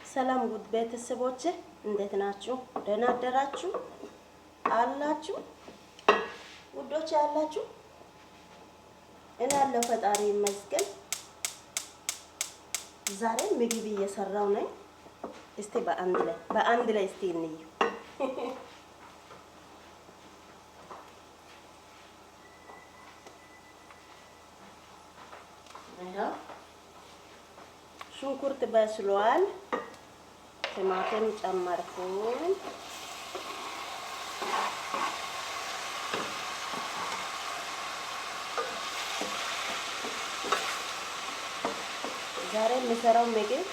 ሰላም ጉድ ቤተሰቦቼ እንዴት ናችሁ? ደህና አደራችሁ አላችሁ? ውዶች አላችሁ? እኔ ያለው ፈጣሪ ይመስገን። ዛሬ ምግብ እየሰራው ነኝ። እስቲ በአንድ ላይ እስቲ እንዩ። ሽንኩርት በስሏል። ቲማቲም ጨመርኩኝ። ዛሬ የምሰራው ምግብ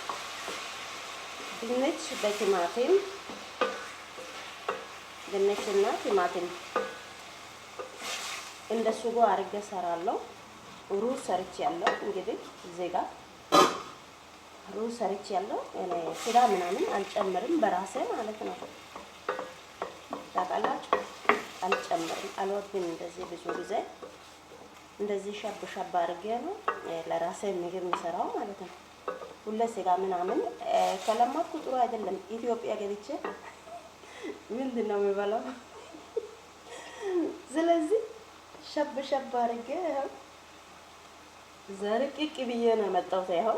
ድንች በቲማቲም ድንችና ቲማቲም እንደ ሱጎ አድርጌ እሰራለሁ። ሩዝ ሰርቻለሁ። እንግዲህ እዚህ ጋር ሩዝ ሰርቻለሁ። እኔ ስጋ ምናምን አልጨምርም በራሴ ማለት ነው። ታውቃላችሁ አልጨምርም፣ አልወድም። እንደዚህ ብዙ ጊዜ እንደዚህ ሸብ አድርጌ ነው ለራሴ ምግብ የምሰራው ማለት ነው። ሁሌ ስጋ ምናምን ከለማድኩ ጥሩ አይደለም። ኢትዮጵያ ገብቼ ምንድን ነው የሚበላው? ስለዚህ ሸብ አድርጌ ዘርቅቅ ብዬ ነው የመጣሁት። ያው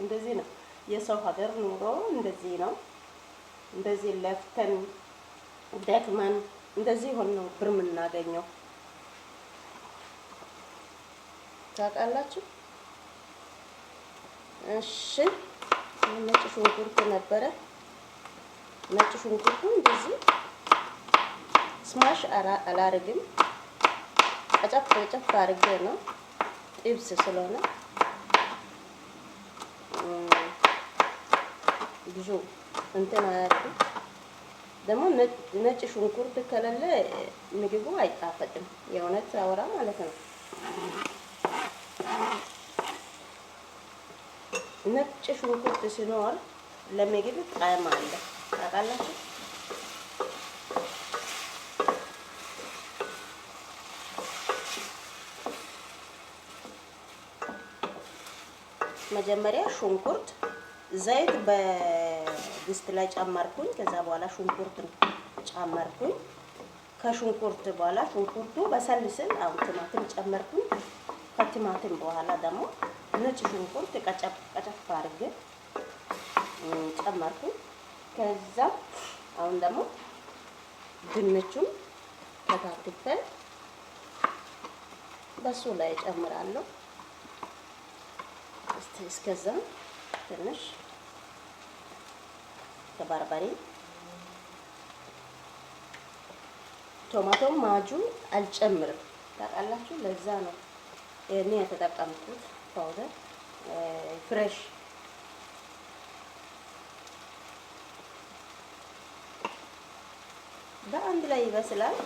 እንደዚህ ነው የሰው ሀገር ኑሮ፣ እንደዚህ ነው። እንደዚህ ለፍተን ደክመን እንደዚህ ሆኖ ብር የምናገኘው ታውቃላችሁ። እሺ ነጭ ሽንኩርት ነበረ። ነጭ ሽንኩርቱ እንደዚህ ስማሽ አላርግም፣ ቀጨፍ አድርጌ ነው ጥብስ ስለሆነ ብዙ እንትን አያልኩም። ደግሞ ነጭ ሽንኩርት ከሌለ ምግቡ አይጣፈጥም። የእውነት አወራ ማለት ነው። ነጭ ሽንኩርት ሲኖር ለምግብ ጣዕም አለ። ታውቃላችሁ። መጀመሪያ ሽንኩርት ዘይት በድስት ላይ ጨመርኩኝ። ከዛ በኋላ ሽንኩርትን ጨመርኩኝ። ከሽንኩርት በኋላ ሽንኩርቱ በሰል ሲል አሁን ቲማቲም ጨመርኩኝ። ከቲማቲም በኋላ ደግሞ ነጭ ሽንኩርት ቀጨፍ አድርጌ ጨመርኩኝ። ከዛ አሁን ደግሞ ድንቹን ከታትፈ በሱ ላይ ጨምራለሁ። እስከዛ ትንሽ በርበሬ ቶማቶ ማጁ አልጨምርም። ታውቃላችሁ። ለዛ ነው እኔ የተጠቀምኩት ፓውደር ፍሬሽ። በአንድ ላይ ይበስላል።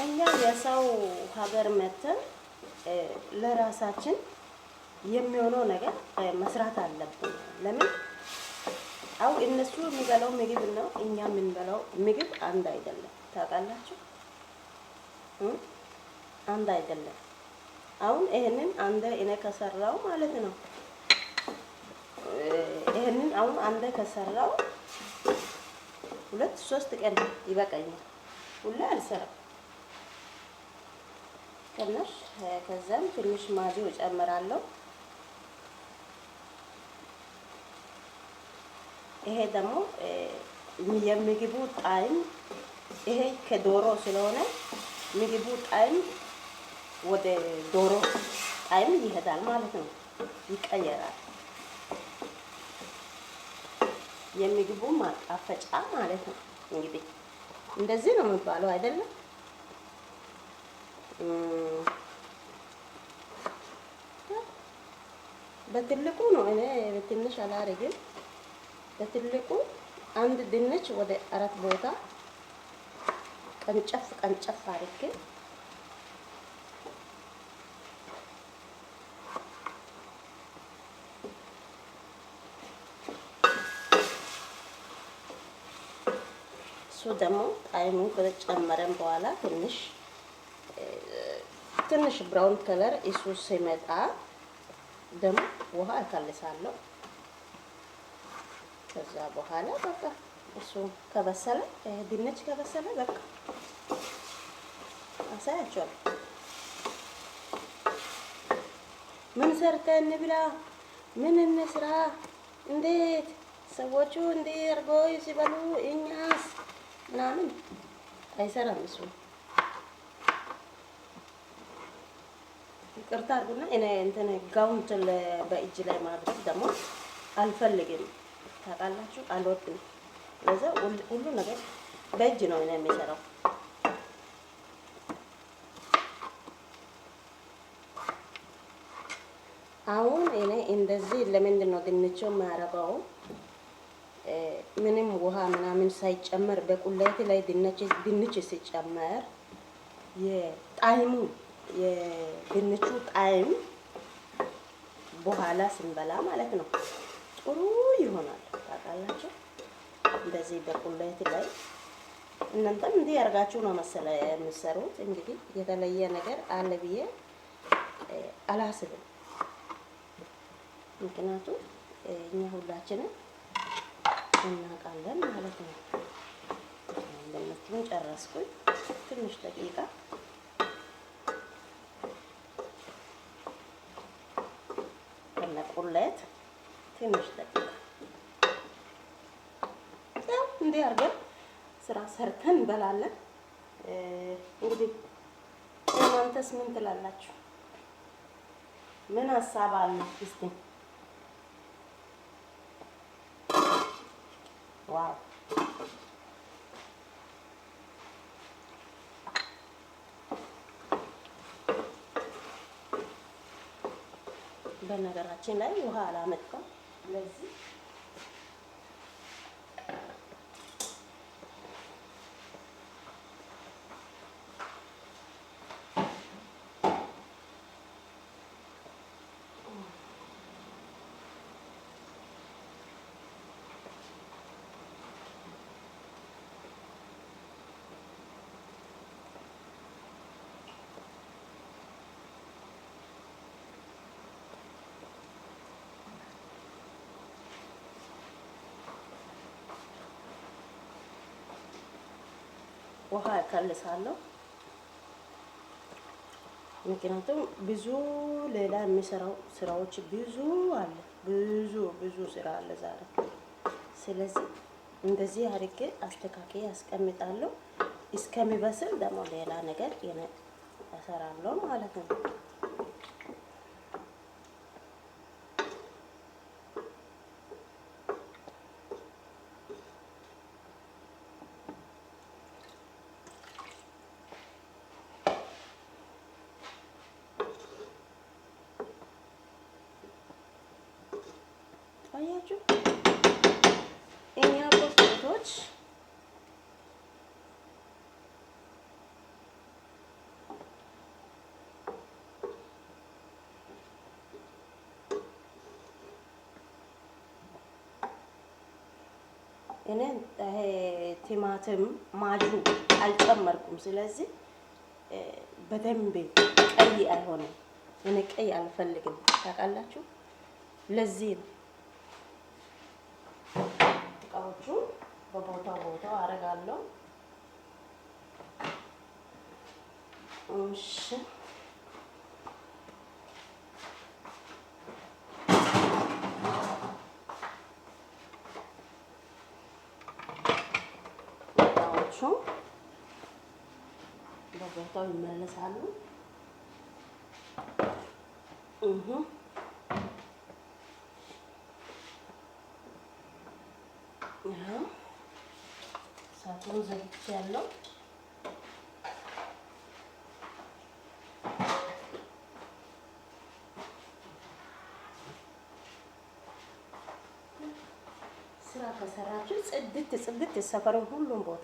እኛ የሰው ሀገር መተን ለራሳችን የሚሆነው ነገር መስራት አለብን። ለምን አው እነሱ የሚበላው ምግብ ነው፣ እኛ የምንበላው ምግብ አንድ አይደለም። ታውቃላችሁ፣ አንድ አይደለም። አሁን ይሄንን አንደ እኔ ከሰራው ማለት ነው። ይሄንን አሁን አንደ ከሰራው 2-3 ቀን ይበቃኛል። ሁሌ አልሰራም። ከዛም ትንሽ ማጂ እጨምራለሁ። ይሄ ደግሞ የምግቡ ጣዕም ይሄ ከዶሮ ስለሆነ ምግቡ ጣዕም ወደ ዶሮ ጣዕም ይሄዳል ማለት ነው፣ ይቀየራል። የምግቡ ማጣፈጫ ማለት ነው። እንግዲህ እንደዚህ ነው የሚባለው አይደለም? በትልቁ ነው። እኔ በትንሽ አላረግም። በትልቁ አንድ ድንች ወደ 4 ቦታ ቀንጨፍ አድርጌ እሱ ደግሞ ጣዕሙን ከጨመረን በኋላ ትንሽ ብራውን ከለር እሱ ሲመጣ ደግሞ ውሃ እከልሳለሁ። ከዛ በኋላ በቃ እሱ ከበሰለ ድንች ከበሰለ በቃ አሳያቸዋለሁ። ምን ሰርተን እንብላ፣ ምን እንስራ፣ እንዴት ሰዎቹ እንዲህ አድርጎ ሲበሉ እኛስ ምናምን አይሰራም እሱ። ይቅርታ አድርጉና እኔ እንትን ጋውንት በእጅ ላይ ማድረግ ደግሞ አልፈልግም። ታውቃላችሁ፣ አልወድም። ለዛ ሁሉ ነገር በእጅ ነው እኔ የሚሰራው። አሁን እኔ እንደዚህ ለምንድን ነው ድንቹን የማያረገው? ምንም ውሃ ምናምን ሳይጨመር በቁሌት ላይ ድንች ሲጨመር የጣዕሙ የድንቹ ጣዕም በኋላ ስንበላ ማለት ነው ጥሩ ይሆናል። ታውቃላችሁ፣ እንደዚህ በቁሌት ላይ እናንተም እንዲህ ያርጋችሁ ነው መሰለ የምትሰሩት። እንግዲህ የተለየ ነገር አለ ብዬ አላስብም። ምክንያቱም እኛ ሁላችንም እናውቃለን ማለት ነው። እንደምትሉን ጨረስኩኝ። ትንሽ ደቂቃ ከነቁሌት ትንሽ ደቂቃ ያው እንዲህ አድርገን ስራ ሰርተን እንበላለን። እንግዲህ እናንተስ ምን ትላላችሁ? ምን ሀሳብ አለ እስቲ? ዋው በነገራችን ላይ ውሃ አላመጣም። ስለዚህ ውሃ እከልሳለሁ። ምክንያቱም ብዙ ሌላ የሚሰራው ስራዎች ብዙ አለ፣ ብዙ ስራ አለ ዛሬ። ስለዚህ እንደዚህ አድርጌ አስተካክዬ አስቀምጣለሁ። እስከሚበስል ደግሞ ሌላ ነገር እሰራለሁ ማለት ነው። አያችሁ እኛ ሴቶች እኔ ቲማቲም ማጁ አልጨመርኩም። ስለዚህ በደንብ ቀይ አይሆንም። እኔ ቀይ አልፈልግም። ታውቃላችሁ፣ ለዚህ ነው እቃዎቹ በቦታው አደርጋለሁ። እሺ እቃዎቹ በቦታው ይመለሳሉ። እሳቱን ዘግቻለሁ። ስራ ከሰራችሁ ጽድት ሰፈሩን ሁሉም ቦታ